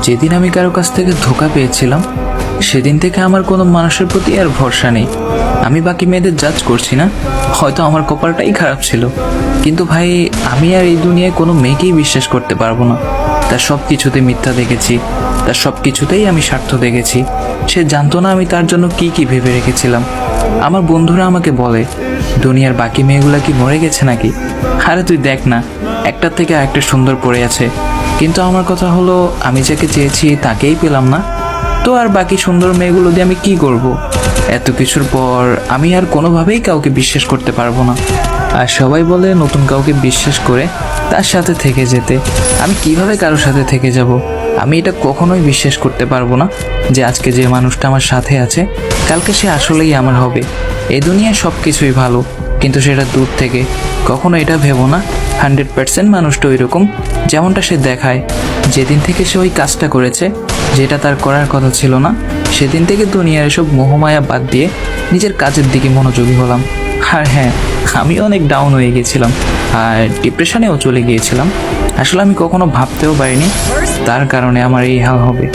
যেদিন আমি কারো কাছ থেকে ধোঁকা পেয়েছিলাম সেদিন থেকে আমার কোনো মানুষের প্রতি আর ভরসা নেই। আমি বাকি মেয়েদের জাজ করছি না, হয়তো আমার কপালটাই খারাপ ছিল। কিন্তু ভাই, আমি আর এই দুনিয়ায় কোনো মেয়েকেই বিশ্বাস করতে পারবো না। তার সব কিছুতে মিথ্যা দেখেছি, তার সব কিছুতেই আমি স্বার্থ দেখেছি। সে জানতো না আমি তার জন্য কি কি ভেবে রেখেছিলাম। আমার বন্ধুরা আমাকে বলে, দুনিয়ার বাকি মেয়েগুলা কি মরে গেছে নাকি? আরে তুই দেখ না, একটার থেকে আরেকটা সুন্দর পড়ে আছে। কিন্তু আমার কথা হলো, আমি যাকে চেয়েছি তাকেই পেলাম না, তো আর বাকি সুন্দর মেয়েগুলো দিয়ে আমি কি করব? এত কিছুর পর আমি আর কোনোভাবেই কাউকে বিশ্বাস করতে পারবো না। আর সবাই বলে নতুন কাউকে বিশ্বাস করে তার সাথে থেকে যেতে। আমি কিভাবে কারোর সাথে থেকে যাব? আমি এটা কখনোই বিশ্বাস করতে পারবো না যে আজকে যে মানুষটা আমার সাথে আছে কালকে সে আসলেই আমার হবে। এই দুনিয়ায় সব কিছুই ভালো, কিন্তু সেটা দূর থেকে। কখনো এটা ভেবো না 100% মানুষটা ওই রকম যেমনটা সে দেখায়। যেদিন থেকে সে ওই কাজটা করেছে যেটা তার করার কথা ছিল না, সেদিন থেকে দুনিয়ার এসব মোহমায়া বাদ দিয়ে নিজের কাজের দিকে মনোযোগী হলাম। আর হ্যাঁ, আমি অনেক ডাউন হয়ে গেছিলাম আর ডিপ্রেশনেও চলে গিয়েছিলাম। আসলে আমি কখনো ভাবতেও পারিনি তার কারণে আমার এই হাল হবে।